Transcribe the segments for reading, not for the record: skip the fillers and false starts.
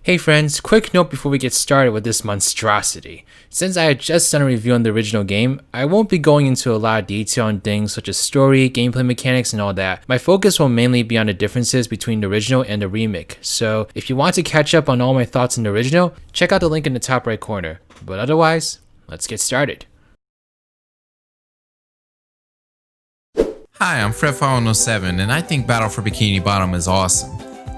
Hey friends, quick note before we get started with this monstrosity. Since I had just done a review on the original game, I won't be going into a lot of detail on things such as story, gameplay mechanics, and all that. My focus will mainly be on the differences between the original and the remake, so if you want to catch up on all my thoughts on the original, check out the link in the top right corner. But otherwise, let's get started. Hi, I'm Fred5107 and I think Battle for Bikini Bottom is awesome.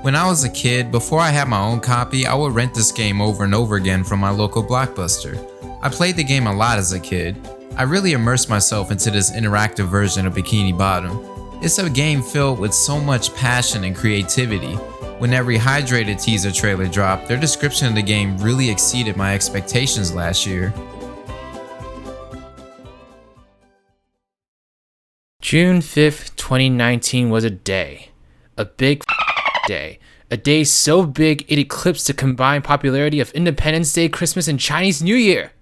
When I was a kid, before I had my own copy, I would rent this game over and over again from my local Blockbuster. I played the game a lot as a kid. I really immersed myself into this interactive version of Bikini Bottom. It's a game filled with so much passion and creativity. When that Rehydrated teaser trailer dropped, their description of the game really exceeded my expectations last year. June 5th, 2019 was a day. A big day. A day so big it eclipsed the combined popularity of Independence Day, Christmas, and Chinese New Year.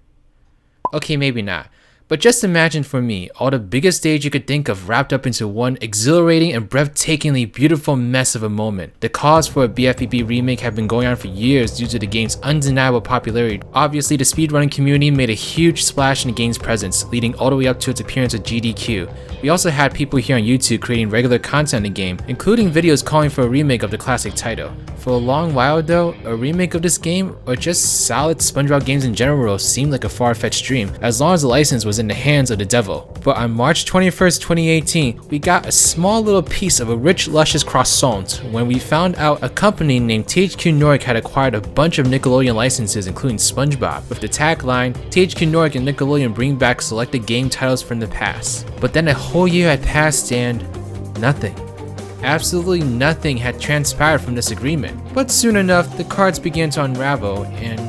Okay, maybe not. But just imagine for me, all the biggest days you could think of wrapped up into one exhilarating and breathtakingly beautiful mess of a moment. The cause for a BFBB remake had been going on for years due to the game's undeniable popularity. Obviously, the speedrunning community made a huge splash in the game's presence, leading all the way up to its appearance at GDQ. We also had people here on YouTube creating regular content in the game, including videos calling for a remake of the classic title. For a long while though, a remake of this game, or just solid Spongebob games in general, seemed like a far-fetched dream, as long as the license was in the hands of the devil. But on March 21st, 2018, we got a small little piece of a rich, luscious croissant when we found out a company named THQ Nordic had acquired a bunch of Nickelodeon licenses, including Spongebob, with the tagline, THQ Nordic and Nickelodeon bring back selected game titles from the past. But then a whole year had passed and nothing. Absolutely nothing had transpired from this agreement. But soon enough, the cards began to unravel and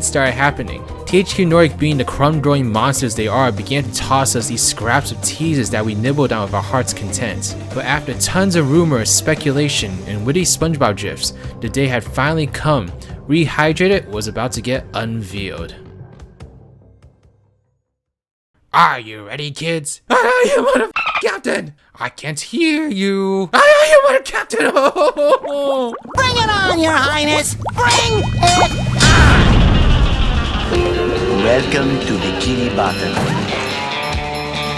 started happening. THQ Nordic, being the crumb-growing monsters they are, began to toss us these scraps of teasers that we nibbled on with our heart's content. But after tons of rumors, speculation, and witty Spongebob gifs, the day had finally come. Rehydrated was about to get unveiled. Are you ready, kids? I am a captain! I can't hear you! I am a captain! Oh! Bring it on, Your Highness! Bring it on! Welcome to Bikini Bottom.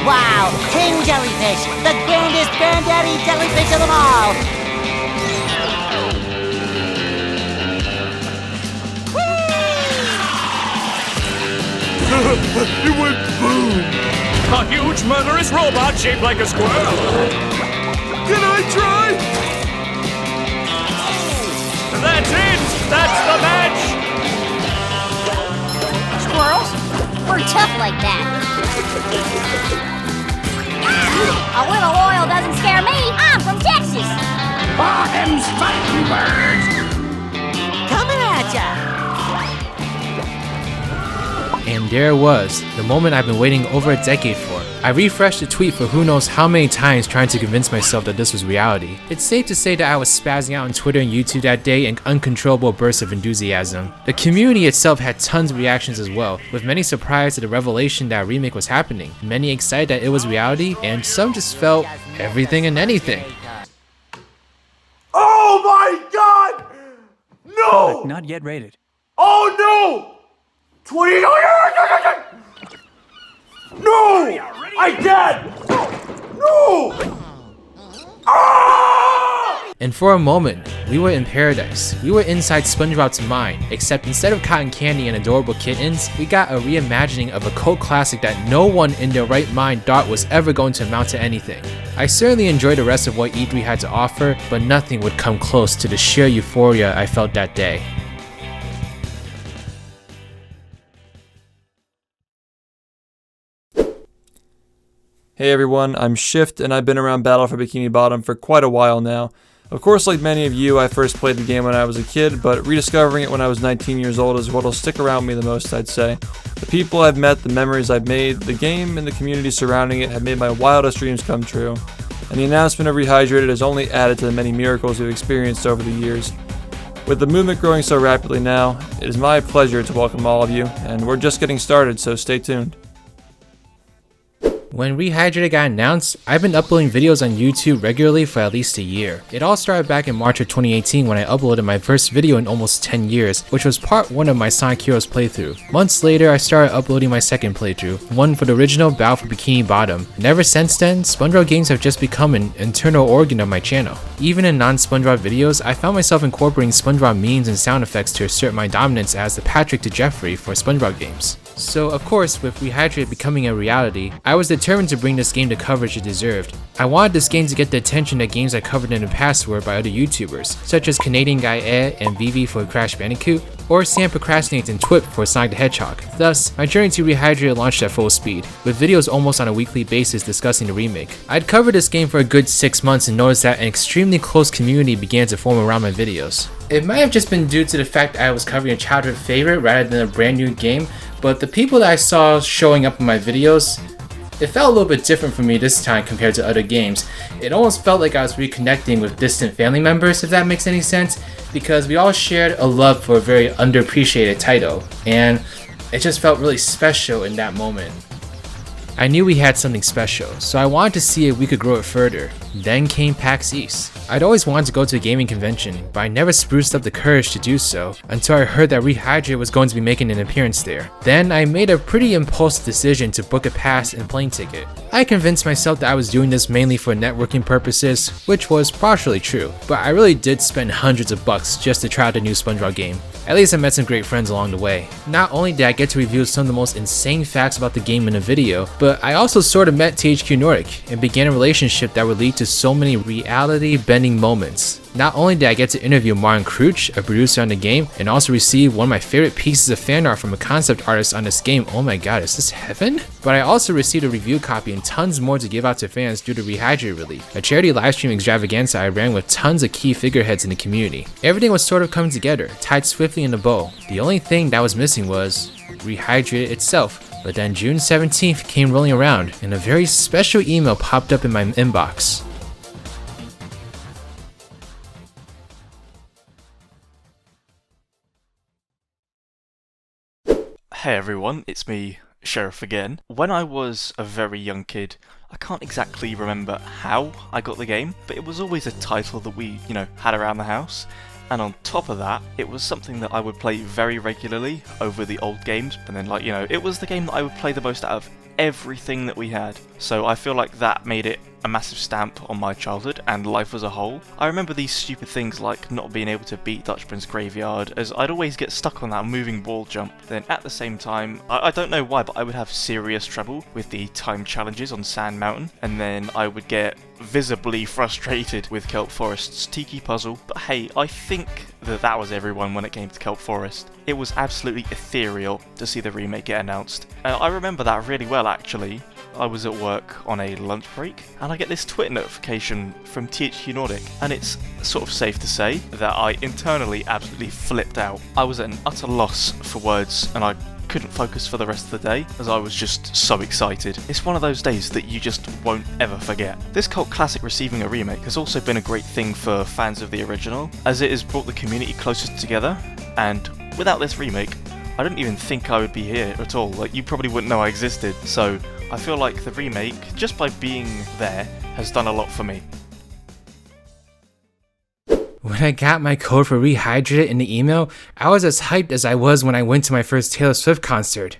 Wow, King Jellyfish, the grandest granddaddy jellyfish of them all! It went boom! A huge murderous robot shaped like a squirrel! Can I try? That's it! That's the match! Squirrels? We're tough like that. A little oil doesn't scare me. I'm from Texas. Bottom's fighting birds! Coming at ya! And there it was, the moment I've been waiting over a decade for. I refreshed the tweet for who knows how many times trying to convince myself that this was reality. It's safe to say that I was spazzing out on Twitter and YouTube that day in uncontrollable bursts of enthusiasm. The community itself had tons of reactions as well, with many surprised at the revelation that a remake was happening, many excited that it was reality, and some just felt everything and anything. Oh my god! No! Not yet rated. Oh no! 20. No! I can't! No! Ah! And for a moment, we were in paradise. We were inside SpongeBob's mind, except instead of cotton candy and adorable kittens, we got a reimagining of a cult classic that no one in their right mind thought was ever going to amount to anything. I certainly enjoyed the rest of what E3 had to offer, but nothing would come close to the sheer euphoria I felt that day. Hey everyone, I'm Shift and I've been around Battle for Bikini Bottom for quite a while now. Of course, like many of you, I first played the game when I was a kid, but rediscovering it when I was 19 years old is what'll stick around me the most, I'd say. The people I've met, the memories I've made, the game and the community surrounding it have made my wildest dreams come true. And the announcement of Rehydrated has only added to the many miracles we've experienced over the years. With the movement growing so rapidly now, it is my pleasure to welcome all of you, and we're just getting started, so stay tuned. When Rehydrated got announced, I've been uploading videos on YouTube regularly for at least a year. It all started back in March of 2018 when I uploaded my first video in almost 10 years, which was part 1 of my Sonic Heroes playthrough. Months later, I started uploading my second playthrough, one for the original Battle for Bikini Bottom, and ever since then, Spongebob games have just become an internal organ of my channel. Even in non-Spongebob videos, I found myself incorporating Spongebob memes and sound effects to assert my dominance as the Patrick to Jeffrey for Spongebob games. So of course, with Rehydrated becoming a reality, I was determined to bring this game the coverage it deserved. I wanted this game to get the attention that games I covered in the past were by other YouTubers, such as Canadian Guy Ed and Vivi for Crash Bandicoot, or Sam Procrastinates and Twip for Sonic the Hedgehog. Thus, my journey to Rehydrated launched at full speed, with videos almost on a weekly basis discussing the remake. I'd covered this game for a good 6 months and noticed that an extremely close community began to form around my videos. It might have just been due to the fact I was covering a childhood favorite rather than a brand new game, but the people that I saw showing up in my videos, it felt a little bit different for me this time compared to other games. It almost felt like I was reconnecting with distant family members, if that makes any sense, because we all shared a love for a very underappreciated title, and it just felt really special in that moment. I knew we had something special, so I wanted to see if we could grow it further. Then came PAX East. I'd always wanted to go to a gaming convention, but I never spruced up the courage to do so until I heard that Rehydrated was going to be making an appearance there. Then I made a pretty impulsive decision to book a pass and plane ticket. I convinced myself that I was doing this mainly for networking purposes, which was partially true, but I really did spend hundreds of bucks just to try out the new Spongebob game. At least I met some great friends along the way. Not only did I get to review some of the most insane facts about the game in a video, but I also sort of met THQ Nordic and began a relationship that would lead to so many reality-bending moments. Not only did I get to interview Martin Crouch, a producer on the game, and also receive one of my favorite pieces of fan art from a concept artist on this game. Oh my god, is this heaven? But I also received a review copy and tons more to give out to fans due to Rehydrated release, a charity livestream extravaganza I ran with tons of key figureheads in the community. Everything was sort of coming together, tied swiftly in a bow. The only thing that was missing was Rehydrated itself. But then June 17th came rolling around, and a very special email popped up in my inbox. Hey everyone, it's me, Sheriff again. When I was a very young kid, I can't exactly remember how I got the game, but it was always a title that we, had around the house. And on top of that, it was something that I would play very regularly over the old games, and then it was the game that I would play the most out of everything that we had. So I feel like that made it a massive stamp on my childhood and life as a whole. I remember these stupid things like not being able to beat Dutchman's Graveyard, as I'd always get stuck on that moving wall jump. Then at the same time, I don't know why, but I would have serious trouble with the time challenges on Sand Mountain, and then I would get visibly frustrated with Kelp Forest's Tiki Puzzle. But hey, I think that was everyone when it came to Kelp Forest. It was absolutely ethereal to see the remake get announced. And I remember that really well actually. I was at work on a lunch break and I get this Twitter notification from THQ Nordic, and it's sort of safe to say that I internally absolutely flipped out. I was at an utter loss for words and I couldn't focus for the rest of the day as I was just so excited. It's one of those days that you just won't ever forget. This cult classic receiving a remake has also been a great thing for fans of the original, as it has brought the community closer together, and without this remake, I didn't even think I would be here at all. Like, you probably wouldn't know I existed. So I feel like the remake, just by being there, has done a lot for me. When I got my code for Rehydrated in the email, I was as hyped as I was when I went to my first Taylor Swift concert.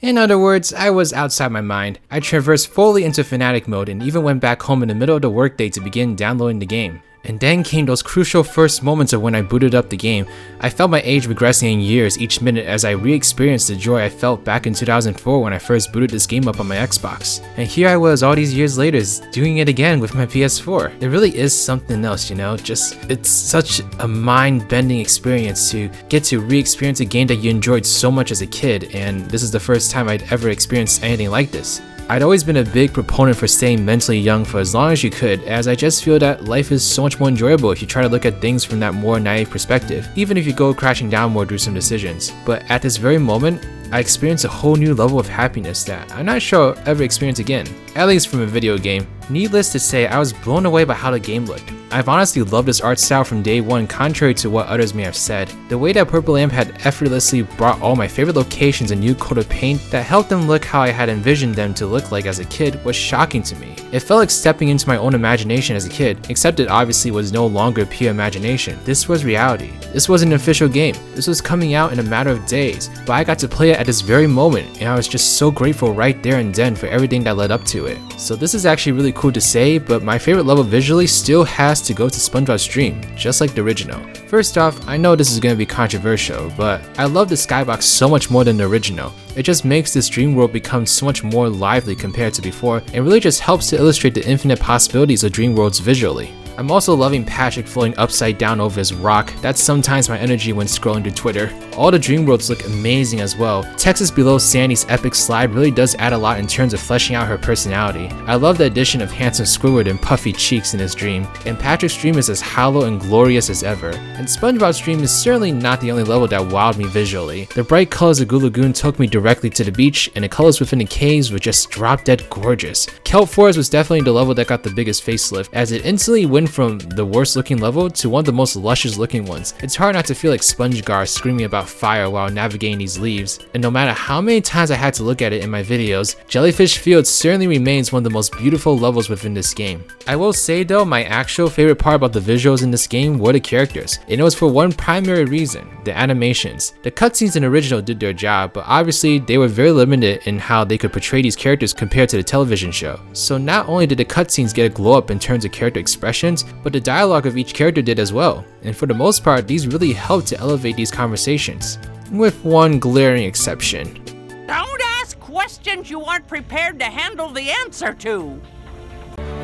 In other words, I was outside my mind. I traversed fully into fanatic mode and even went back home in the middle of the workday to begin downloading the game. And then came those crucial first moments of when I booted up the game. I felt my age regressing in years each minute as I re-experienced the joy I felt back in 2004 when I first booted this game up on my Xbox. And here I was all these years later doing it again with my PS4. It really is something else, it's such a mind-bending experience to get to re-experience a game that you enjoyed so much as a kid, and this is the first time I'd ever experienced anything like this. I'd always been a big proponent for staying mentally young for as long as you could, as I just feel that life is so much more enjoyable if you try to look at things from that more naive perspective, even if you go crashing down more through some decisions. But at this very moment, I experienced a whole new level of happiness that I'm not sure I'll ever experience again, at least from a video game. Needless to say, I was blown away by how the game looked. I've honestly loved this art style from day one, contrary to what others may have said. The way that Purple Lamp had effortlessly brought all my favorite locations a new coat of paint that helped them look how I had envisioned them to look like as a kid was shocking to me. It felt like stepping into my own imagination as a kid, except it obviously was no longer pure imagination. This was reality. This was an official game. This was coming out in a matter of days, but I got to play it at this very moment, and I was just so grateful right there and then for everything that led up to it. So this is actually really cool to say, but my favorite level visually still has to go to Spongebob's Dream, just like the original. First off, I know this is going to be controversial, but I love the skybox so much more than the original. It just makes this dream world become so much more lively compared to before, and really just helps to illustrate the infinite possibilities of dream worlds visually. I'm also loving Patrick floating upside down over his rock. That's sometimes my energy when scrolling through Twitter. All the dream worlds look amazing as well. Texas below Sandy's epic slide really does add a lot in terms of fleshing out her personality. I love the addition of handsome Squidward and puffy cheeks in his dream, and Patrick's dream is as hollow and glorious as ever. And Spongebob's dream is certainly not the only level that wowed me visually. The bright colors of Goo Lagoon took me directly to the beach, and the colors within the caves were just drop dead gorgeous. Kelp Forest was definitely the level that got the biggest facelift, as it instantly went from the worst looking level to one of the most luscious looking ones. It's hard not to feel like SpongeGar screaming about fire while navigating these leaves, and no matter how many times I had to look at it in my videos, Jellyfish Field certainly remains one of the most beautiful levels within this game. I will say though, my actual favorite part about the visuals in this game were the characters, and it was for one primary reason: the animations. The cutscenes in the original did their job, but obviously they were very limited in how they could portray these characters compared to the television show. So not only did the cutscenes get a glow up in terms of character expressions, but the dialogue of each character did as well, and for the most part these really helped to elevate these conversations, with one glaring exception. Don't ask questions you aren't prepared to handle the answer to.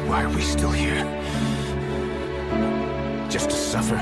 Why are we still here? Just to suffer?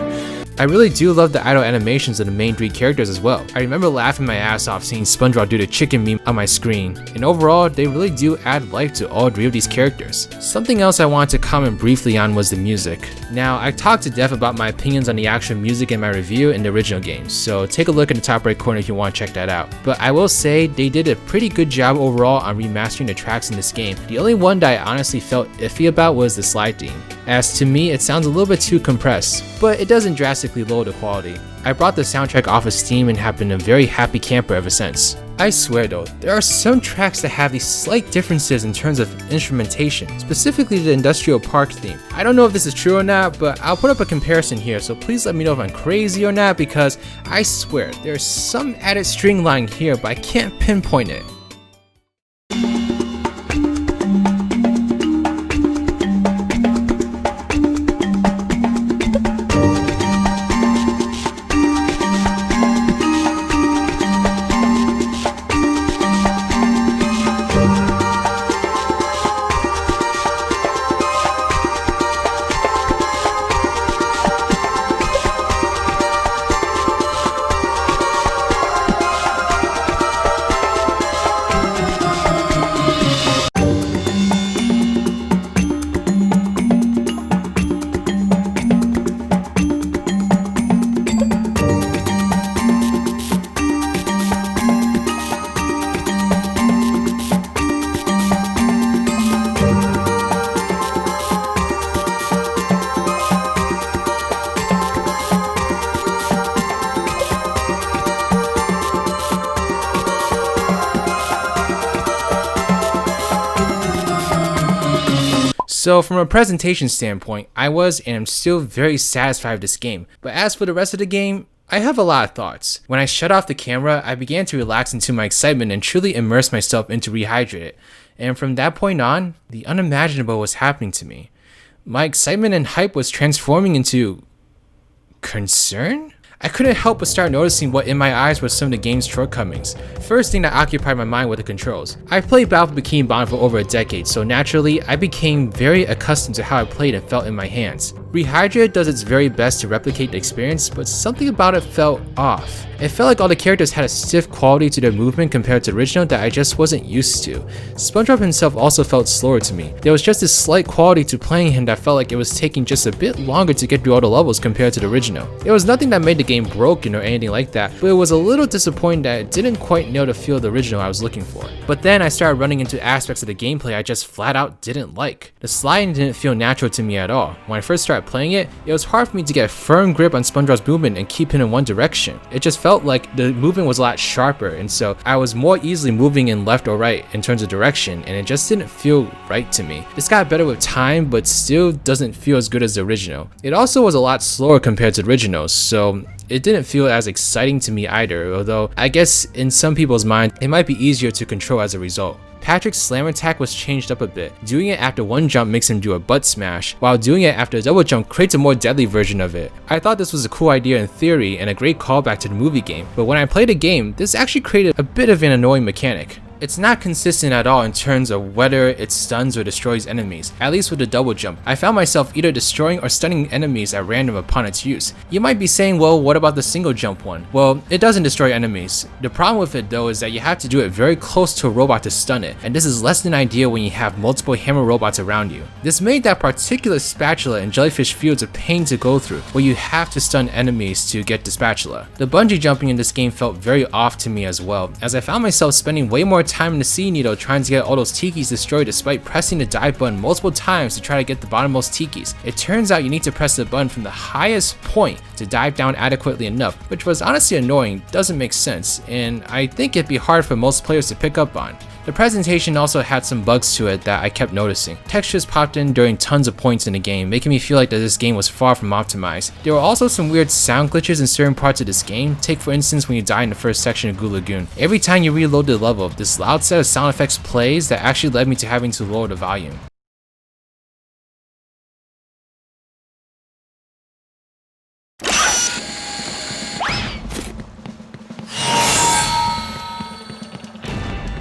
I really do love the idle animations of the main three characters as well. I remember laughing my ass off seeing SpongeBob do the chicken meme on my screen, and overall they really do add life to all three of these characters. Something else I wanted to comment briefly on was the music. Now, I talked to death about my opinions on the actual music in my review in the original games, so take a look in the top right corner if you want to check that out. But I will say they did a pretty good job overall on remastering the tracks in this game. The only one that I honestly felt iffy about was the slide theme, as to me it sounds a little bit too compressed, but it doesn't drastically lower the quality. I brought the soundtrack off of Steam and have been a very happy camper ever since. I swear though, there are some tracks that have these slight differences in terms of instrumentation, specifically the Industrial Park theme. I don't know if this is true or not, but I'll put up a comparison here, so please let me know if I'm crazy or not, because I swear there's some added string line here, but I can't pinpoint it. So from a presentation standpoint, I was and am still very satisfied with this game, but as for the rest of the game, I have a lot of thoughts. When I shut off the camera, I began to relax into my excitement and truly immerse myself into Rehydrated, and from that point on, the unimaginable was happening to me. My excitement and hype was transforming into concern? I couldn't help but start noticing what in my eyes were some of the game's shortcomings. First thing that occupied my mind were the controls. I've played Battle for Bikini Bottom for over a decade, so naturally, I became very accustomed to how I played and felt in my hands. Rehydrated does its very best to replicate the experience, but something about it felt off. It felt like all the characters had a stiff quality to their movement compared to the original that I just wasn't used to. Spongebob himself also felt slower to me. There was just this slight quality to playing him that felt like it was taking just a bit longer to get through all the levels compared to the original. original. It was nothing that made the game broken or anything like that, but it was a little disappointing that it didn't quite nail the feel of the original I was looking for. But then I started running into aspects of the gameplay I just flat out didn't like. The sliding didn't feel natural to me at all. When I first started playing it, it was hard for me to get a firm grip on SpongeBob's movement and keep him in one direction. It just felt like the movement was a lot sharper, and so I was more easily moving in left or right in terms of direction, and it just didn't feel right to me. This got better with time, but still doesn't feel as good as the original. It also was a lot slower compared to the original, so it didn't feel as exciting to me either, although I guess in some people's minds it might be easier to control as a result. Patrick's slam attack was changed up a bit. Doing it after one jump makes him do a butt smash, while doing it after a double jump creates a more deadly version of it. I thought this was a cool idea in theory and a great callback to the movie game, but when I played the game, this actually created a bit of an annoying mechanic. It's not consistent at all in terms of whether it stuns or destroys enemies, at least with the double jump. I found myself either destroying or stunning enemies at random upon its use. You might be saying, well, what about the single jump one? Well, it doesn't destroy enemies. The problem with it though is that you have to do it very close to a robot to stun it, and this is less than ideal when you have multiple hammer robots around you. This made that particular spatula in Jellyfish Fields a pain to go through, where you have to stun enemies to get the spatula. The bungee jumping in this game felt very off to me as well, as I found myself spending way more time in the sea needle trying to get all those tikis destroyed despite pressing the dive button multiple times to try to get the bottommost tikis. It turns out you need to press the button from the highest point to dive down adequately enough, which was honestly annoying, doesn't make sense, and I think it'd be hard for most players to pick up on. The presentation also had some bugs to it that I kept noticing. Textures popped in during tons of points in the game, making me feel like that this game was far from optimized. There were also some weird sound glitches in certain parts of this game. Take for instance when you die in the first section of Goo Lagoon. Every time you reload the level, this loud set of sound effects plays that actually led me to having to lower the volume.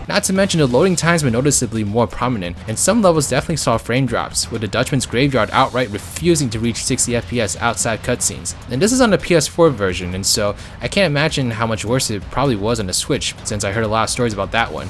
Not to mention the loading times were noticeably more prominent, and some levels definitely saw frame drops, with the Dutchman's Graveyard outright refusing to reach 60 FPS outside cutscenes. And this is on the PS4 version, and so I can't imagine how much worse it probably was on the Switch, since I heard a lot of stories about that one.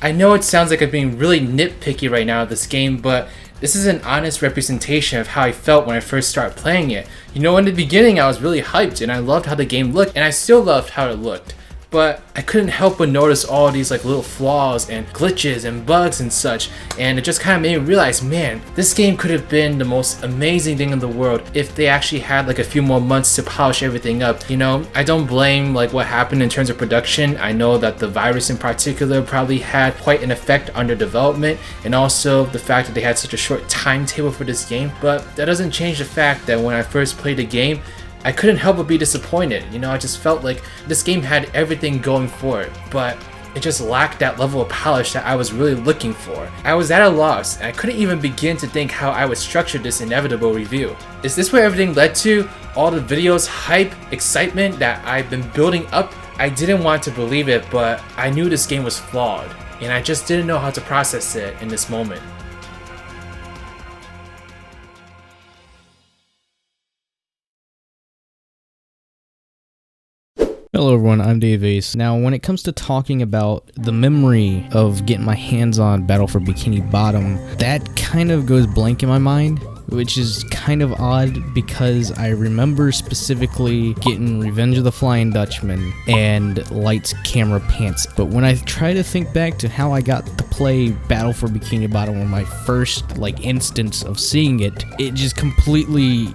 I know it sounds like I'm being really nitpicky right now with this game, but this is an honest representation of how I felt when I first started playing it. You know, in the beginning I was really hyped and I loved how the game looked, and I still loved how it looked. But I couldn't help but notice all these like little flaws and glitches and bugs and such, and it just kind of made me realize, man, this game could have been the most amazing thing in the world if they actually had like a few more months to polish everything up. You know, I don't blame like what happened in terms of production. I know that the virus in particular probably had quite an effect on their development, and also the fact that they had such a short timetable for this game, but that doesn't change the fact that when I first played the game, I couldn't help but be disappointed. You know, I just felt like this game had everything going for it, but it just lacked that level of polish that I was really looking for. I was at a loss, and I couldn't even begin to think how I would structure this inevitable review. Is this where everything led to? All the videos, hype, excitement that I've been building up? I didn't want to believe it, but I knew this game was flawed, and I just didn't know how to process it in this moment. Hello everyone, I'm Dave Ace. Now, when it comes to talking about the memory of getting my hands on Battle for Bikini Bottom, that kind of goes blank in my mind, which is kind of odd because I remember specifically getting Revenge of the Flying Dutchman and Lights Camera Pants. But when I try to think back to how I got to play Battle for Bikini Bottom on my first like instance of seeing it, it just completely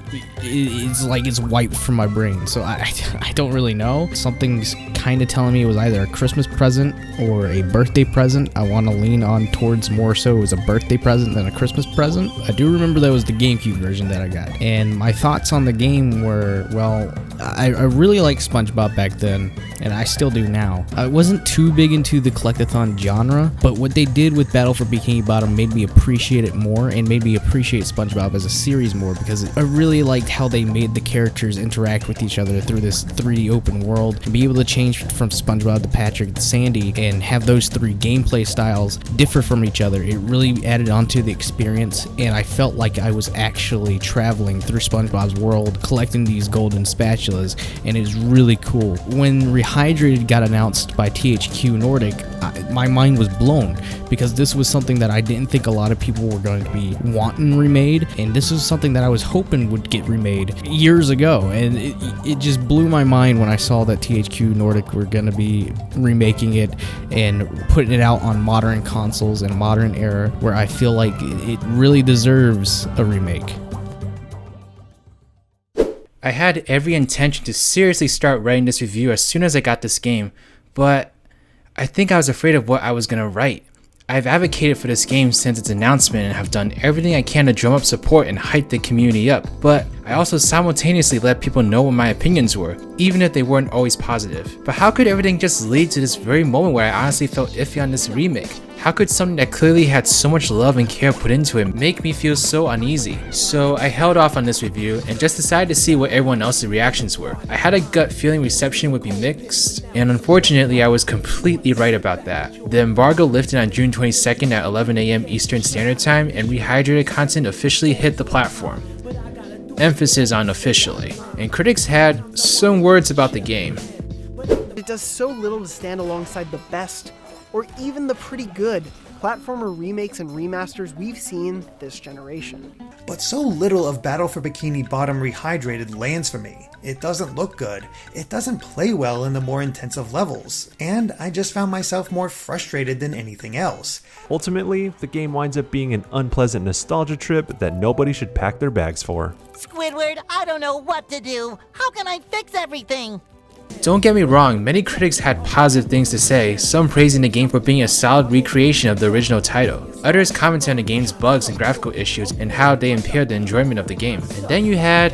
it's like it's wiped from my brain. So I don't really know. Something's kind of telling me it was either a Christmas present or a birthday present. I want to lean on towards more so it was a birthday present than a Christmas present. I do remember that was the GameCube version that I got, and my thoughts on the game were, well, I really liked SpongeBob back then, and I still do now. I wasn't too big into the collectathon genre, but what they did with Battle for Bikini Bottom made me appreciate it more and made me appreciate SpongeBob as a series more, because I really liked how they made the characters interact with each other through this 3D open world and be able to change from SpongeBob to Patrick to Sandy and have those three gameplay styles differ from each other. It really added on to the experience, and I felt like I was actually traveling through SpongeBob's world collecting these golden spatulas tarantulas, and it's really cool. When Rehydrated got announced by THQ Nordic, my mind was blown, because this was something that I didn't think a lot of people were going to be wanting remade, and this was something that I was hoping would get remade years ago, and it just blew my mind when I saw that THQ Nordic were going to be remaking it and putting it out on modern consoles and modern era, where I feel like it really deserves a remake. I had every intention to seriously start writing this review as soon as I got this game, but I think I was afraid of what I was going to write. I've advocated for this game since its announcement and have done everything I can to drum up support and hype the community up, but I also simultaneously let people know what my opinions were, even if they weren't always positive. But how could everything just lead to this very moment where I honestly felt iffy on this remake? How could something that clearly had so much love and care put into it make me feel so uneasy? So I held off on this review and just decided to see what everyone else's reactions were. I had a gut feeling reception would be mixed, and unfortunately I was completely right about that. The embargo lifted on June 22nd at 11 AM Eastern Standard Time, and Rehydrated content officially hit the platform. Emphasis on officially. And critics had some words about the game. It does so little to stand alongside the best, or even the pretty good, platformer remakes and remasters we've seen this generation. But so little of Battle for Bikini Bottom Rehydrated lands for me. It doesn't look good, it doesn't play well in the more intensive levels, and I just found myself more frustrated than anything else. Ultimately, the game winds up being an unpleasant nostalgia trip that nobody should pack their bags for. Squidward, I don't know what to do. How can I fix everything? Don't get me wrong, many critics had positive things to say, some praising the game for being a solid recreation of the original title. Others commented on the game's bugs and graphical issues and how they impaired the enjoyment of the game. And then you had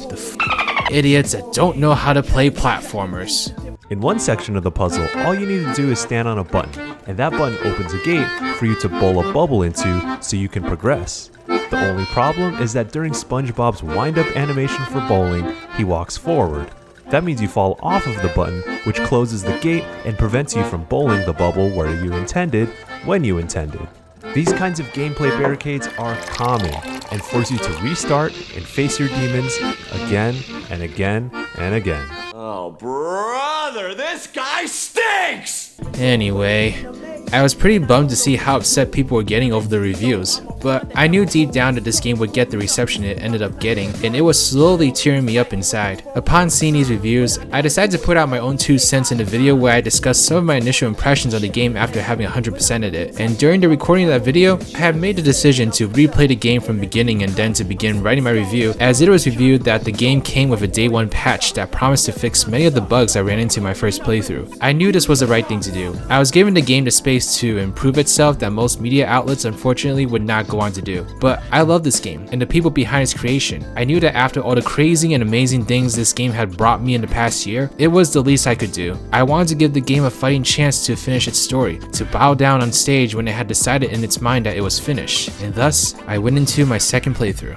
the idiots that don't know how to play platformers. In one section of the puzzle, all you need to do is stand on a button, and that button opens a gate for you to bowl a bubble into so you can progress. The only problem is that during Spongebob's wind-up animation for bowling, he walks forward. That means you fall off of the button, which closes the gate and prevents you from bowling the bubble where you intended, when you intended. These kinds of gameplay barricades are common and force you to restart and face your demons again and again and again. Oh, brother, this guy stinks! Anyway, I was pretty bummed to see how upset people were getting over the reviews, but I knew deep down that this game would get the reception it ended up getting, and it was slowly tearing me up inside. Upon seeing these reviews, I decided to put out my own 2 cents in a video where I discussed some of my initial impressions of the game after having 100%ed it, and during the recording of that video, I had made the decision to replay the game from beginning and then to begin writing my review, as it was reviewed that the game came with a day 1 patch that promised to fix many of the bugs I ran into my first playthrough. I knew this was the right thing to do. I was giving the game the space to improve itself that most media outlets unfortunately would not go on to do. But I love this game and the people behind its creation. I knew that after all the crazy and amazing things this game had brought me in the past year, it was the least I could do. I wanted to give the game a fighting chance to finish its story, to bow down on stage when it had decided in its mind that it was finished, and thus I went into my second playthrough.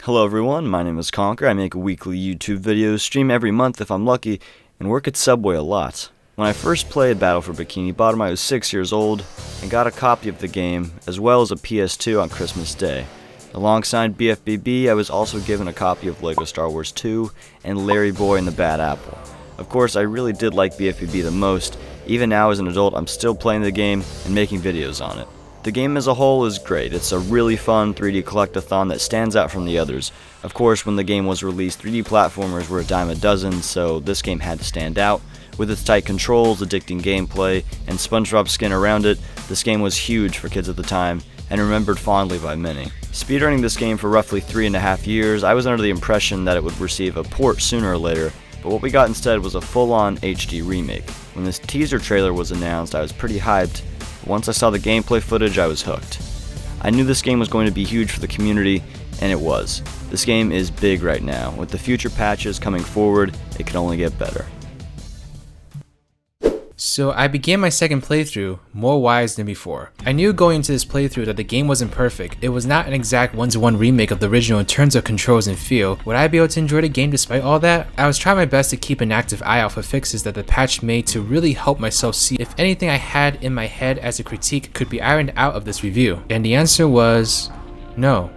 Hello everyone, my name is Conker. I make weekly YouTube videos, stream every month if I'm lucky, and work at Subway a lot. When I first played Battle for Bikini Bottom, I was 6 years old and got a copy of the game as well as a PS2 on Christmas Day. Alongside BFBB, I was also given a copy of LEGO Star Wars 2 and Larry Boy and the Bad Apple. Of course, I really did like BFBB the most. Even now as an adult, I'm still playing the game and making videos on it. The game as a whole is great. It's a really fun 3D collectathon that stands out from the others. Of course, when the game was released, 3D platformers were a dime a dozen, so this game had to stand out. With its tight controls, addicting gameplay, and SpongeBob skin around it, this game was huge for kids at the time, and remembered fondly by many. Speedrunning this game for roughly 3.5 years, I was under the impression that it would receive a port sooner or later, but what we got instead was a full-on HD remake. When this teaser trailer was announced, I was pretty hyped. Once I saw the gameplay footage, I was hooked. I knew this game was going to be huge for the community, and it was. This game is big right now. With the future patches coming forward, it can only get better. So I began my second playthrough more wise than before. I knew going into this playthrough that the game wasn't perfect. It was not an exact one-to-one remake of the original in terms of controls and feel. Would I be able to enjoy the game despite all that? I was trying my best to keep an active eye out for fixes that the patch made to really help myself see if anything I had in my head as a critique could be ironed out of this review. And the answer was no.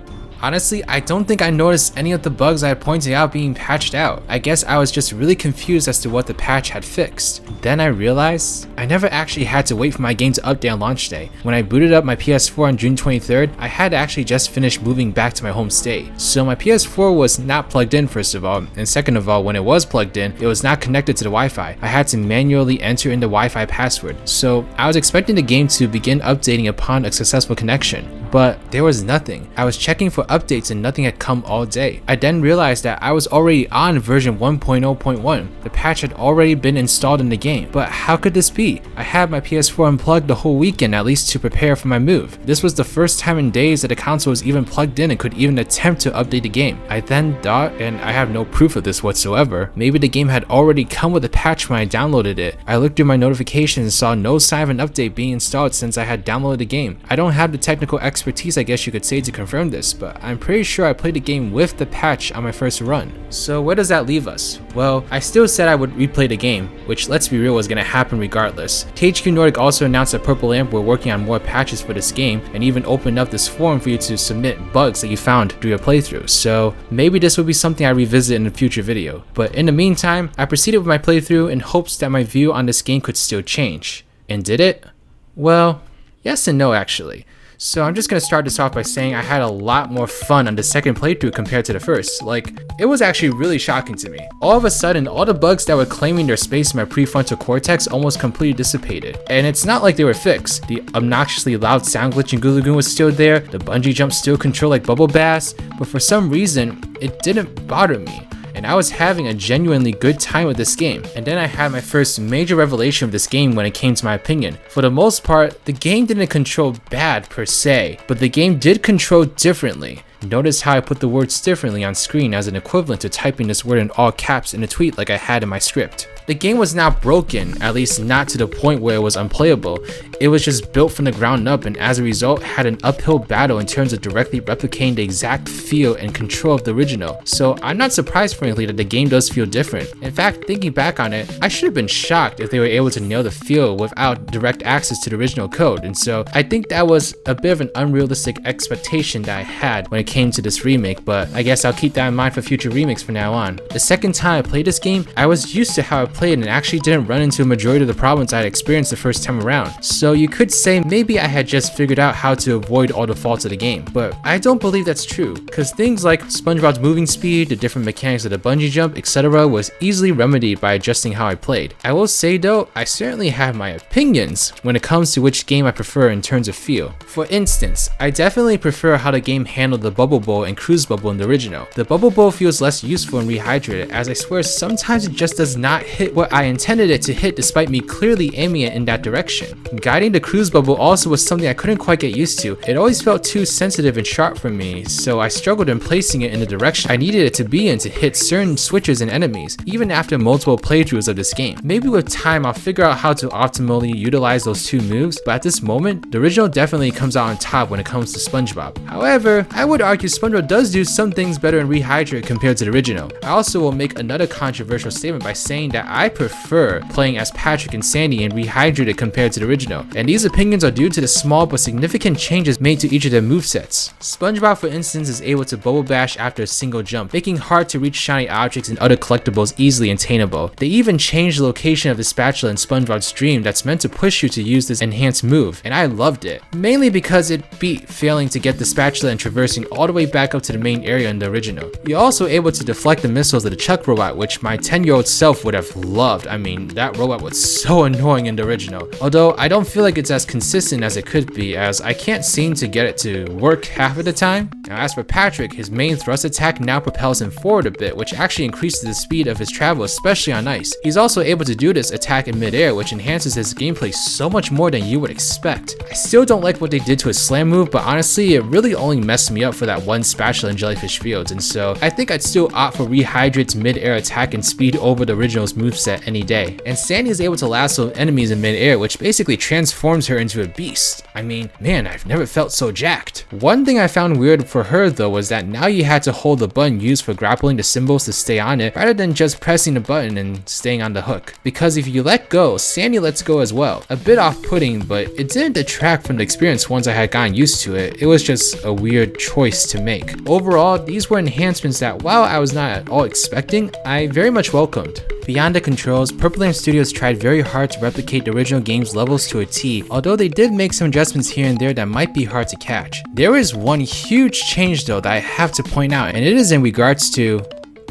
Honestly, I don't think I noticed any of the bugs I had pointed out being patched out. I guess I was just really confused as to what the patch had fixed. Then I realized I never actually had to wait for my game to update on launch day. When I booted up my PS4 on June 23rd, I had actually just finished moving back to my home state. So my PS4 was not plugged in, first of all, and second of all, when it was plugged in, it was not connected to the Wi-Fi. I had to manually enter in the Wi-Fi password. So I was expecting the game to begin updating upon a successful connection, but there was nothing. I was checking for updates and nothing had come all day. I then realized that I was already on version 1.0.1. The patch had already been installed in the game, but how could this be? I had my PS4 unplugged the whole weekend at least to prepare for my move. This was the first time in days that the console was even plugged in and could even attempt to update the game. I then thought, and I have no proof of this whatsoever, maybe the game had already come with a patch when I downloaded it. I looked through my notifications and saw no sign of an update being installed since I had downloaded the game. I don't have the technical expertise, I guess you could say, to confirm this, but I'm pretty sure I played the game with the patch on my first run. So where does that leave us? Well, I still said I would replay the game, which, let's be real, was going to happen regardless. THQ Nordic also announced that Purple Lamp were working on more patches for this game and even opened up this forum for you to submit bugs that you found through your playthrough. So maybe this will be something I revisit in a future video. But in the meantime, I proceeded with my playthrough in hopes that my view on this game could still change. And did it? Well, yes and no actually. So I'm just going to start this off by saying I had a lot more fun on the second playthrough compared to the first. Like, it was actually really shocking to me. All of a sudden, all the bugs that were claiming their space in my prefrontal cortex almost completely dissipated. And it's not like they were fixed. The obnoxiously loud sound glitch in Goo Lagoon was still there, the bungee jump still controlled like Bubble Bass, but for some reason, it didn't bother me. And I was having a genuinely good time with this game. And then I had my first major revelation of this game when it came to my opinion. For the most part, the game didn't control bad per se, but the game did control differently. Notice how I put the words differently on screen as an equivalent to typing this word in all caps in a tweet like I had in my script. The game was not broken, at least not to the point where it was unplayable. It was just built from the ground up and as a result had an uphill battle in terms of directly replicating the exact feel and control of the original. So I'm not surprised frankly that the game does feel different. In fact, thinking back on it, I should have been shocked if they were able to nail the feel without direct access to the original code. And so I think that was a bit of an unrealistic expectation that I had when it came to this remake, but I guess I'll keep that in mind for future remakes from now on. The second time I played this game, I was used to how I played and actually didn't run into a majority of the problems I had experienced the first time around. So you could say maybe I had just figured out how to avoid all the faults of the game, but I don't believe that's true, because things like Spongebob's moving speed, the different mechanics of the bungee jump, etc. was easily remedied by adjusting how I played. I will say though, I certainly have my opinions when it comes to which game I prefer in terms of feel. For instance, I definitely prefer how the game handled the Bubble Bowl and Cruise Bubble in the original. The Bubble Bowl feels less useful in Rehydrated, as I swear sometimes it just does not hit what I intended it to hit despite me clearly aiming it in that direction. Guiding the Cruise Bubble also was something I couldn't quite get used to. It always felt too sensitive and sharp for me, so I struggled in placing it in the direction I needed it to be in to hit certain switches and enemies, even after multiple playthroughs of this game. Maybe with time I'll figure out how to optimally utilize those two moves, but at this moment, the original definitely comes out on top when it comes to Spongebob. However, I would argue Spongebob does do some things better in Rehydrated compared to the original. I also will make another controversial statement by saying that I prefer playing as Patrick and Sandy in Rehydrated compared to the original, and these opinions are due to the small but significant changes made to each of their movesets. Spongebob, for instance, is able to bubble bash after a single jump, making hard to reach shiny objects and other collectibles easily attainable. They even changed the location of the spatula in Spongebob's Dream that's meant to push you to use this enhanced move, and I loved it, mainly because it beat failing to get the spatula and traversing all the way back up to the main area in the original. You're also able to deflect the missiles of the Chuck robot, which my 10-year-old self would have loved. I mean, that robot was so annoying in the original. Although I don't feel like it's as consistent as it could be, as I can't seem to get it to work half of the time. Now as for Patrick, his main thrust attack now propels him forward a bit, which actually increases the speed of his travel, especially on ice. He's also able to do this attack in midair, which enhances his gameplay so much more than you would expect. I still don't like what they did to his slam move, but honestly it really only messed me up for for that one spatula in Jellyfish Fields, and so I think I'd still opt for Rehydrate's mid-air attack and speed over the original's moveset any day. And Sandy is able to lasso enemies in mid-air, which basically transforms her into a beast. I mean, man, I've never felt so jacked. One thing I found weird for her though was that now you had to hold the button used for grappling the symbols to stay on it rather than just pressing the button and staying on the hook. Because if you let go, Sandy lets go as well. A bit off-putting, but it didn't detract from the experience once I had gotten used to it. It was just a weird choice to make. Overall, these were enhancements that while I was not at all expecting, I very much welcomed. Beyond the controls, Purple Lamp Studios tried very hard to replicate the original game's levels to a T, although they did make some adjustments here and there that might be hard to catch. There is one huge change though that I have to point out, and it is in regards to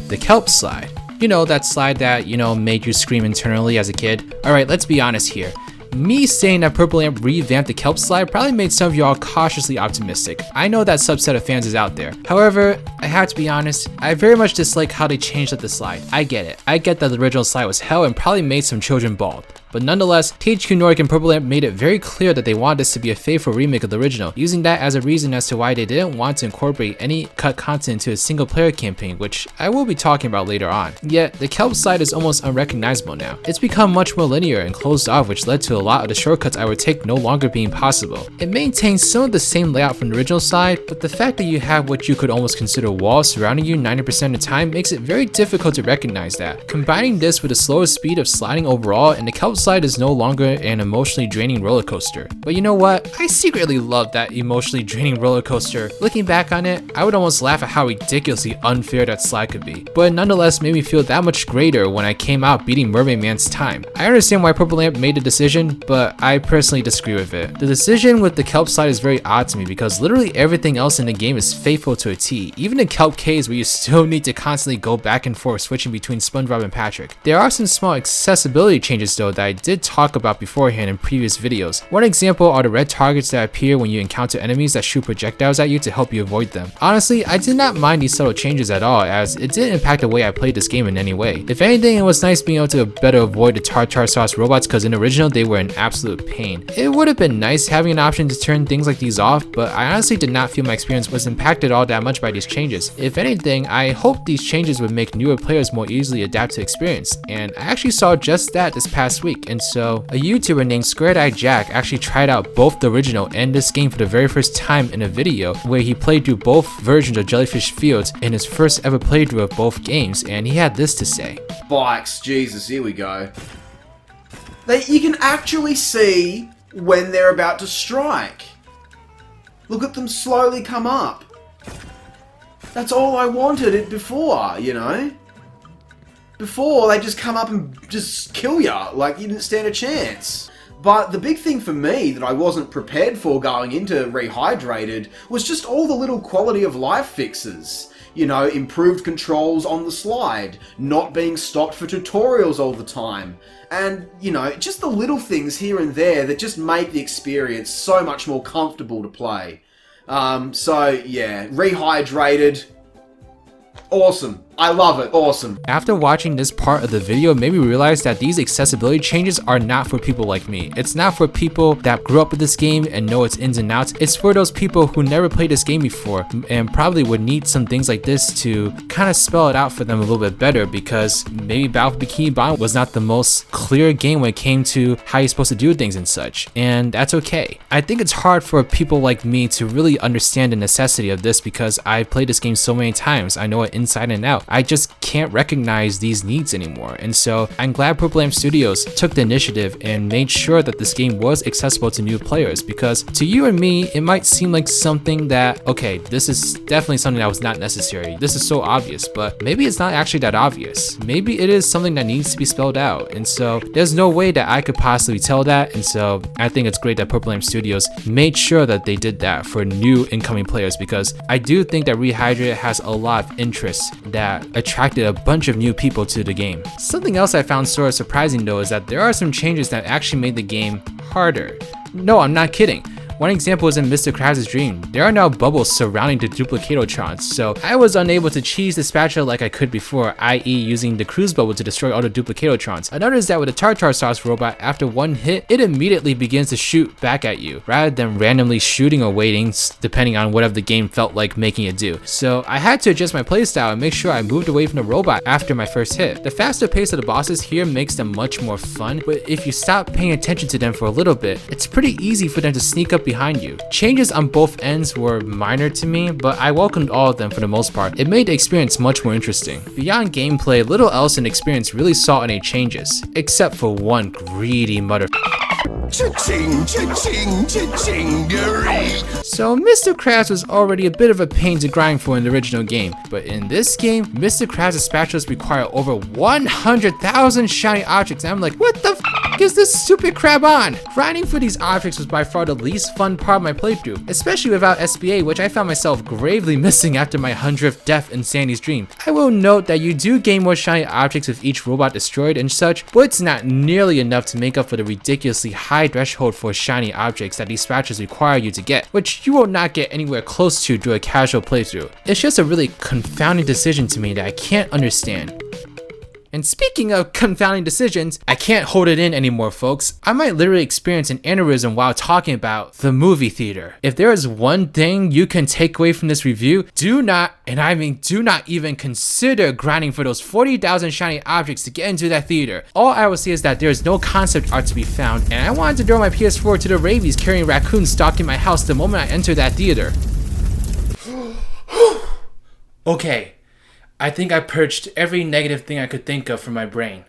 the kelp slide. You know, that slide that, made you scream internally as a kid. Alright, let's be honest here. Me saying that Purple Lamp revamped the kelp slide probably made some of y'all cautiously optimistic. I know that subset of fans is out there. However, I have to be honest, I very much dislike how they changed up the slide. I get it. I get that the original slide was hell and probably made some children bald. But nonetheless, THQ Nordic and Purple Lamp made it very clear that they wanted this to be a faithful remake of the original, using that as a reason as to why they didn't want to incorporate any cut content into a single player campaign, which I will be talking about later on. Yet, the kelp slide is almost unrecognizable now. It's become much more linear and closed off, which led to a lot of the shortcuts I would take no longer being possible. It maintains some of the same layout from the original slide, but the fact that you have what you could almost consider walls surrounding you 90% of the time makes it very difficult to recognize that. Combining this with the slower speed of sliding overall, and the kelp slide is no longer an emotionally draining roller coaster. But you know what? I secretly love that emotionally draining roller coaster. Looking back on it, I would almost laugh at how ridiculously unfair that slide could be. But it nonetheless made me feel that much greater when I came out beating Mermaid Man's time. I understand why Purple Lamp made the decision, but I personally disagree with it. The decision with the kelp slide is very odd to me because literally everything else in the game is faithful to a T. Even the kelp caves where you still need to constantly go back and forth switching between Spongebob and Patrick. There are some small accessibility changes though that I did talk about beforehand in previous videos. One example are the red targets that appear when you encounter enemies that shoot projectiles at you to help you avoid them. Honestly, I did not mind these subtle changes at all, as it didn't impact the way I played this game in any way. If anything, it was nice being able to better avoid the tartar sauce robots because in the original they were an absolute pain. It would have been nice having an option to turn things like these off, but I honestly did not feel my experience was impacted all that much by these changes. If anything, I hope these changes would make newer players more easily adapt to experience, and I actually saw just that this past week. And so a YouTuber named Square Jack actually tried out both the original and this game for the very first time in a video where he played through both versions of Jellyfish Fields in his first ever playthrough of both games, and he had this to say. Bikes, Jesus, here we go. You can actually see when they're about to strike. Look at them slowly come up. That's all I wanted it before, Before, they just come up and just kill ya, like you didn't stand a chance. But the big thing for me that I wasn't prepared for going into Rehydrated was just all the little quality of life fixes. Improved controls on the slide, not being stopped for tutorials all the time, and, just the little things here and there that just make the experience so much more comfortable to play. So, yeah, Rehydrated, awesome. I love it. Awesome. After watching this part of the video, it made me realize that these accessibility changes are not for people like me. It's not for people that grew up with this game and know its ins and outs. It's for those people who never played this game before and probably would need some things like this to kind of spell it out for them a little bit better, because maybe Battle for Bikini Bottom was not the most clear game when it came to how you're supposed to do things and such, and that's okay. I think it's hard for people like me to really understand the necessity of this because I've played this game so many times. I know it inside and out. I just can't recognize these needs anymore, and so I'm glad Purple Lamp Studios took the initiative and made sure that this game was accessible to new players, because to you and me it might seem like something that, okay, this is definitely something that was not necessary, this is so obvious, but maybe it's not actually that obvious. Maybe it is something that needs to be spelled out, and so there's no way that I could possibly tell that, and so I think it's great that Purple Lamp Studios made sure that they did that for new incoming players, because I do think that Rehydrated has a lot of interest that attracted a bunch of new people to the game. Something else I found sort of surprising though is that there are some changes that actually made the game harder. No, I'm not kidding. One example is in Mr. Krabs' dream. There are now bubbles surrounding the Duplicatotrons, so I was unable to cheese the spatula like I could before, i.e. using the cruise bubble to destroy all the Duplicatotrons. I noticed that with the tartar sauce robot, after one hit, it immediately begins to shoot back at you, rather than randomly shooting or waiting, depending on whatever the game felt like making it do. So I had to adjust my playstyle and make sure I moved away from the robot after my first hit. The faster pace of the bosses here makes them much more fun, but if you stop paying attention to them for a little bit, it's pretty easy for them to sneak up behind you. Changes on both ends were minor to me, but I welcomed all of them for the most part. It made the experience much more interesting. Beyond gameplay, little else in the experience really saw any changes, except for one greedy mother. Cha-ching, cha-ching, cha-chingery. So Mr. Krabs was already a bit of a pain to grind for in the original game, but in this game, Mr. Krabs' spatulas require over 100,000 shiny objects, and I'm like, what the f is this stupid crab on? Grinding for these objects was by far the least fun part of my playthrough, especially without SBA, which I found myself gravely missing after my 100th death in Sandy's dream. I will note that you do gain more shiny objects with each robot destroyed and such, but it's not nearly enough to make up for the ridiculously high threshold for shiny objects that these spatulas require you to get, which you will not get anywhere close to through a casual playthrough. It's just a really confounding decision to me that I can't understand. And speaking of confounding decisions, I can't hold it in anymore, folks. I might literally experience an aneurysm while talking about the movie theater. If there is one thing you can take away from this review, do not, and I mean do not even consider grinding for those 40,000 shiny objects to get into that theater. All I will say is that there is no concept art to be found, and I wanted to throw my PS4 to the rabies carrying raccoons stalking my house the moment I entered that theater. Okay. I think I purged every negative thing I could think of from my brain.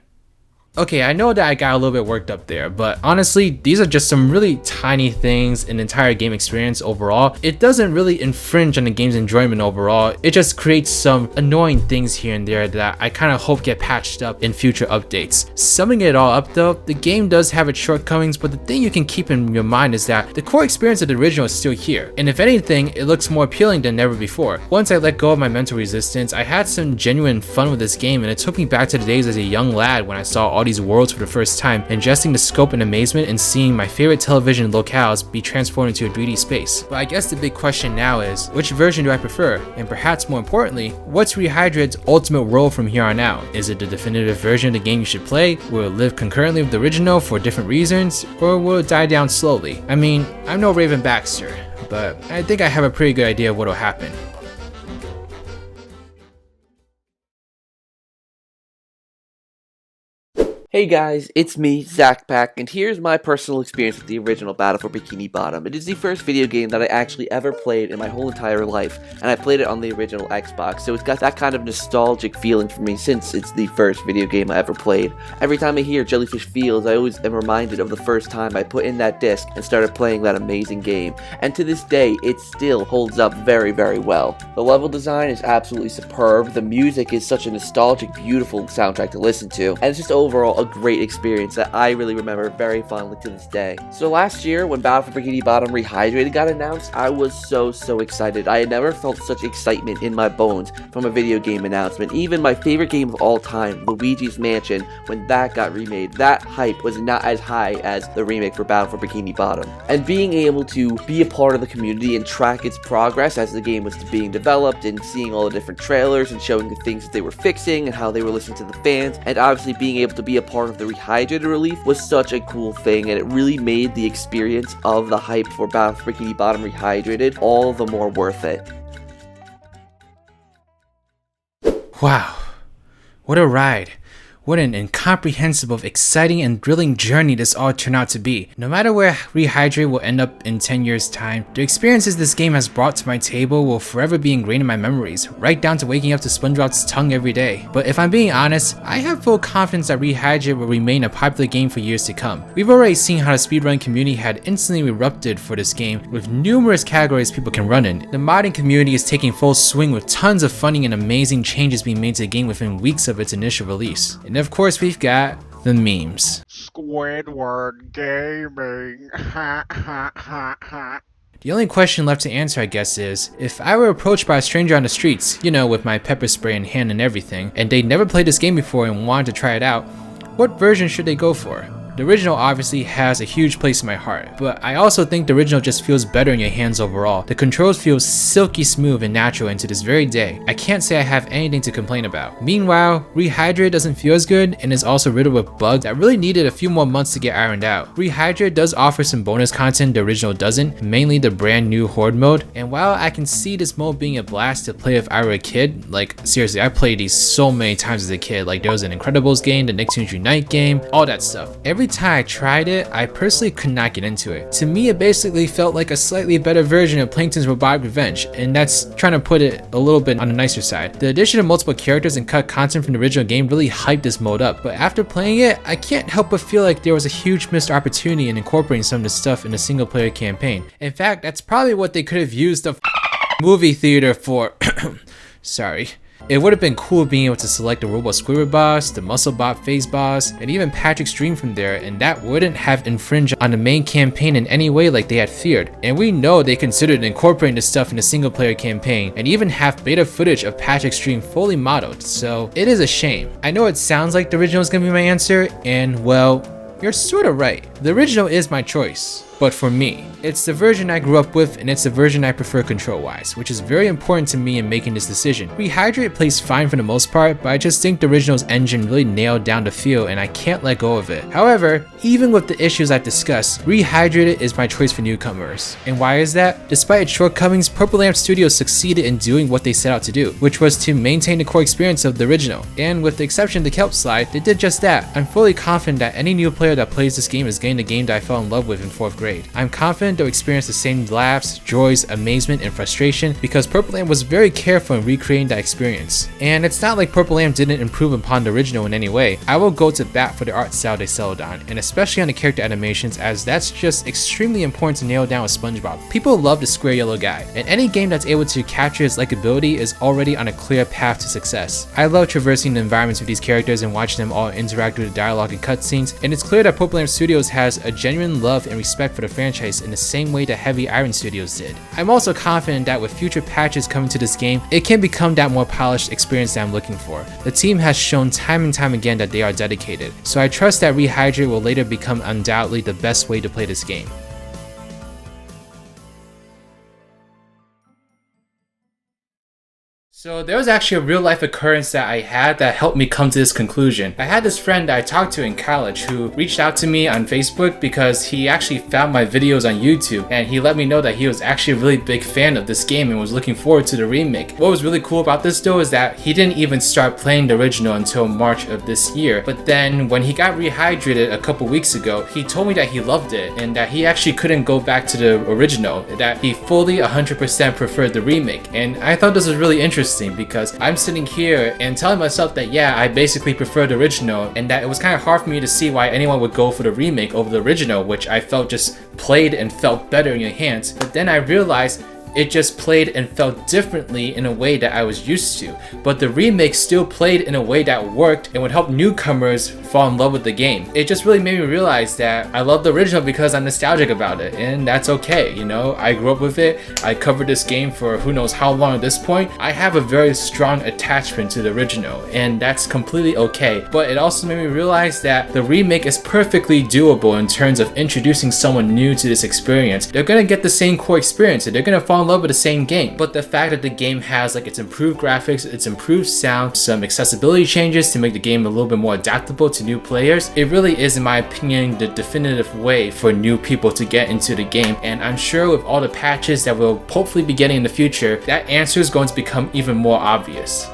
Okay, I know that I got a little bit worked up there, but honestly, these are just some really tiny things in the entire game experience overall. It doesn't really infringe on the game's enjoyment overall. It just creates some annoying things here and there that I kind of hope get patched up in future updates. Summing it all up though, the game does have its shortcomings, but the thing you can keep in your mind is that the core experience of the original is still here. And if anything, it looks more appealing than ever before. Once I let go of my mental resistance, I had some genuine fun with this game, and it took me back to the days as a young lad when I saw all these worlds for the first time, ingesting the scope and amazement and seeing my favorite television locales be transformed into a 3D space. But I guess the big question now is, which version do I prefer? And perhaps more importantly, what's Rehydrated's ultimate role from here on out? Is it the definitive version of the game you should play? Will it live concurrently with the original for different reasons? Or will it die down slowly? I mean, I'm no Raven Baxter, but I think I have a pretty good idea of what'll happen. Hey guys, it's me, Zach Pack, and here's my personal experience with the original Battle for Bikini Bottom. It is the first video game that I actually ever played in my whole entire life, and I played it on the original Xbox, so it's got that kind of nostalgic feeling for me since it's the first video game I ever played. Every time I hear Jellyfish Fields, I always am reminded of the first time I put in that disc and started playing that amazing game, and to this day, it still holds up very, very well. The level design is absolutely superb, the music is such a nostalgic, beautiful soundtrack to listen to, and it's just overall a great experience that I really remember very fondly to this day. So last year, when Battle for Bikini Bottom Rehydrated got announced, I was so excited. I had never felt such excitement in my bones from a video game announcement. Even my favorite game of all time, Luigi's Mansion, when that got remade, that hype was not as high as the remake for Battle for Bikini Bottom. And being able to be a part of the community and track its progress as the game was being developed, and seeing all the different trailers and showing the things that they were fixing and how they were listening to the fans, and obviously being able to be a part of the Rehydrated relief was such a cool thing, and it really made the experience of the hype for Battle for Bikini Bottom Rehydrated all the more worth it. Wow, what a ride. What an incomprehensible, exciting, and thrilling journey this all turned out to be. No matter where Rehydrate will end up in 10 years' time, the experiences this game has brought to my table will forever be ingrained in my memories, right down to waking up to Spongebob's tongue every day. But if I'm being honest, I have full confidence that Rehydrate will remain a popular game for years to come. We've already seen how the speedrun community had instantly erupted for this game, with numerous categories people can run in. The modding community is taking full swing with tons of funny and amazing changes being made to the game within weeks of its initial release. And of course, we've got the memes. Squidward Gaming. Ha ha ha ha. The only question left to answer, I guess, is if I were approached by a stranger on the streets, you know, with my pepper spray in hand and everything, and they'd never played this game before and wanted to try it out, what version should they go for? The original obviously has a huge place in my heart, but I also think the original just feels better in your hands overall. The controls feel silky smooth and natural into this very day. I can't say I have anything to complain about. Meanwhile, Rehydrated doesn't feel as good and is also riddled with bugs that really needed a few more months to get ironed out. Rehydrated does offer some bonus content the original doesn't, mainly the brand new Horde mode, and while I can see this mode being a blast to play if I were a kid, like seriously, I played these so many times as a kid. Like there was an Incredibles game, the Nicktoons Unite game, all that stuff. Every time I tried it, I personally could not get into it. To me, it basically felt like a slightly better version of Plankton's Robotic Revenge, and that's trying to put it a little bit on the nicer side. The addition of multiple characters and cut content from the original game really hyped this mode up, but after playing it, I can't help but feel like there was a huge missed opportunity in incorporating some of the stuff in a single player campaign. In fact, that's probably what they could have used the movie theater for. Sorry. It would have been cool being able to select the Robot Squidward boss, the Muscle Bob phase boss, and even Patrick's Dream from there, and that wouldn't have infringed on the main campaign in any way like they had feared. And we know they considered incorporating this stuff in a single player campaign, and even have beta footage of Patrick's Dream fully modeled, so it is a shame. I know it sounds like the original is gonna be my answer, and well, you're sorta right. The original is my choice. But for me, it's the version I grew up with and it's the version I prefer control-wise, which is very important to me in making this decision. Rehydrate plays fine for the most part, but I just think the original's engine really nailed down the feel and I can't let go of it. However, even with the issues I've discussed, Rehydrated is my choice for newcomers. And why is that? Despite its shortcomings, Purple Lamp Studios succeeded in doing what they set out to do, which was to maintain the core experience of the original. And with the exception of the Kelp slide, they did just that. I'm fully confident that any new player that plays this game is getting the game that I fell in love with in 4th grade. I'm confident they'll experience the same laughs, joys, amazement, and frustration because Purple Lamp was very careful in recreating that experience. And it's not like Purple Lamp didn't improve upon the original in any way. I will go to bat for the art style they settled on, and especially on the character animations, as that's just extremely important to nail down with Spongebob. People love the square yellow guy, and any game that's able to capture his likability is already on a clear path to success. I love traversing the environments with these characters and watching them all interact with the dialogue and cutscenes, and it's clear that Purple Lamp Studios has a genuine love and respect for the franchise in the same way that Heavy Iron Studios did. I'm also confident that with future patches coming to this game, it can become that more polished experience that I'm looking for. The team has shown time and time again that they are dedicated, so I trust that Rehydrate will later become undoubtedly the best way to play this game. So there was actually a real life occurrence that I had that helped me come to this conclusion. I had this friend that I talked to in college who reached out to me on Facebook because he actually found my videos on YouTube and he let me know that he was actually a really big fan of this game and was looking forward to the remake. What was really cool about this though is that he didn't even start playing the original until March of this year, but then when he got Rehydrated a couple weeks ago, he told me that he loved it and that he actually couldn't go back to the original, that he fully 100% preferred the remake. And I thought this was really interesting because I'm sitting here and telling myself that yeah, I basically prefer the original and that it was kind of hard for me to see why anyone would go for the remake over the original, which I felt just played and felt better in your hands. But then I realized it just played and felt differently in a way that I was used to, but the remake still played in a way that worked and would help newcomers fall in love with the game. It just really made me realize that I love the original because I'm nostalgic about it, and that's okay, you know? I grew up with it, I covered this game for who knows how long at this point. I have a very strong attachment to the original, and that's completely okay, but it also made me realize that the remake is perfectly doable in terms of introducing someone new to this experience. They're gonna get the same core experience, and they're gonna fall in love with the same game, but the fact that the game has like its improved graphics, its improved sound, some accessibility changes to make the game a little bit more adaptable to new players, it really is, in my opinion, the definitive way for new people to get into the game. And I'm sure with all the patches that we'll hopefully be getting in the future, that answer is going to become even more obvious.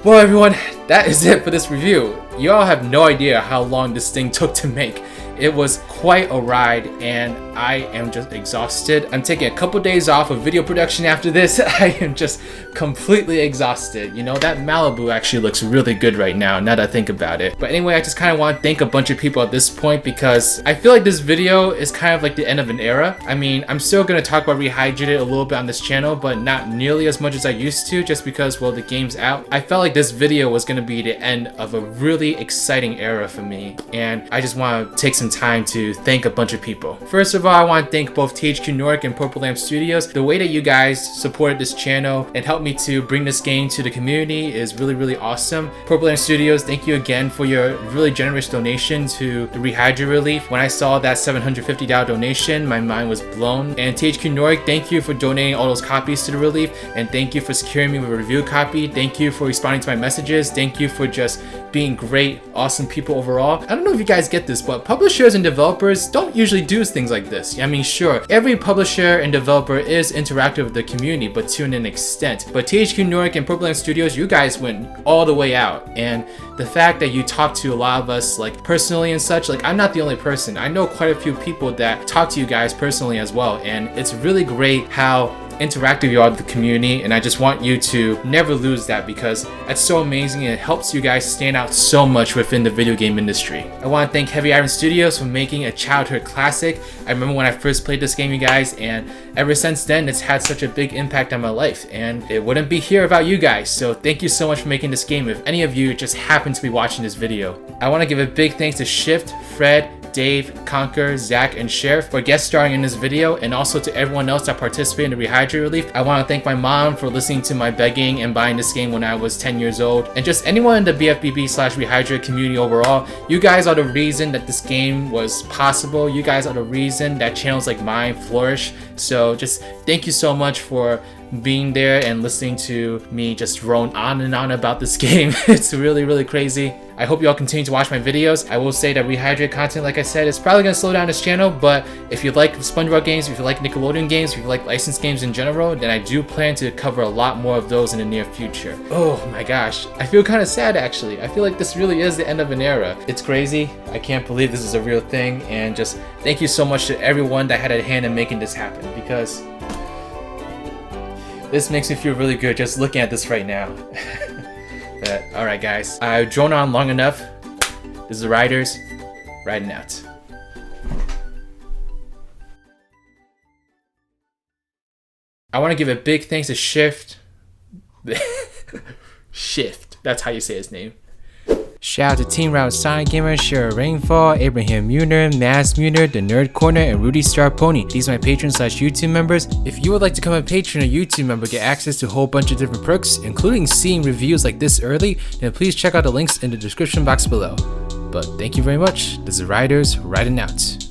Well everyone, that is it for this review. Y'all have no idea how long this thing took to make. It was quite a ride and I am just exhausted. I'm taking a couple days off of video production after this. I am just completely exhausted. You know, that Malibu actually looks really good right now that I think about it. But anyway, I just kind of want to thank a bunch of people at this point because I feel like this video is kind of like the end of an era. I mean, I'm still going to talk about Rehydrated a little bit on this channel, but not nearly as much as I used to just because, well, the game's out. I felt like this video was going to be the end of a really exciting era for me, and I just want to take some time to thank a bunch of people. First of of all, I want to thank both THQ Nordic and Purple Lamp Studios. The way that you guys supported this channel and helped me to bring this game to the community is really, really awesome. Purple Lamp Studios, thank you again for your really generous donation to the Rehydrated Relief. When I saw that $750 donation, my mind was blown. And THQ Nordic, thank you for donating all those copies to the relief, and thank you for securing me with a review copy. Thank you for responding to my messages. Thank you for just being great, awesome people overall. I don't know if you guys get this, but publishers and developers don't usually do things like this. I mean, sure, every publisher and developer is interactive with the community, but to an extent. But THQ Nordic and Purple Lamp Studios, you guys went all the way out. And the fact that you talk to a lot of us, like, personally and such, like, I'm not the only person. I know quite a few people that talk to you guys personally as well, and it's really great how interactive you are with the community, and I just want you to never lose that, because that's so amazing and it helps you guys stand out so much within the video game industry. I want to thank Heavy Iron Studios for making a childhood classic. I remember when I first played this game, you guys, and ever since then it's had such a big impact on my life, and it wouldn't be here without you guys. So thank you so much for making this game if any of you just happen to be watching this video. I want to give a big thanks to Shift, Fred, Dave, Conker, Zach, and Sheriff for guest starring in this video, and also to everyone else that participated in the Rehydrated Relief. I want to thank my mom for listening to my begging and buying this game when I was 10 years old, and just anyone in the BFBB/Rehydrated community overall. You guys are the reason that this game was possible. You guys are the reason that channels like mine flourish. So just thank you so much for being there and listening to me just drone on and on about this game. It's really, really crazy. I hope you all continue to watch my videos. I will say that Rehydrated content, like I said, is probably going to slow down this channel, but if you like Spongebob games, if you like Nickelodeon games, if you like licensed games in general, then I do plan to cover a lot more of those in the near future. Oh my gosh, I feel kind of sad actually. I feel like this really is the end of an era. It's crazy. I can't believe this is a real thing, and just thank you so much to everyone that had a hand in making this happen, because this makes me feel really good just looking at this right now. But alright guys, I've drone on long enough. This is the Riders, riding out. I want to give a big thanks to Shift. Shift, that's how you say his name. Shout out to Team Route, Sonic Gamer, Shara Rainfall, Abraham Muner, Mass Muner, The Nerd Corner, and Rudy Star Pony. These are my patrons / YouTube members. If you would like to become a patron or YouTube member, get access to a whole bunch of different perks, including seeing reviews like this early, then please check out the links in the description box below. But thank you very much. This is Riders, riding out.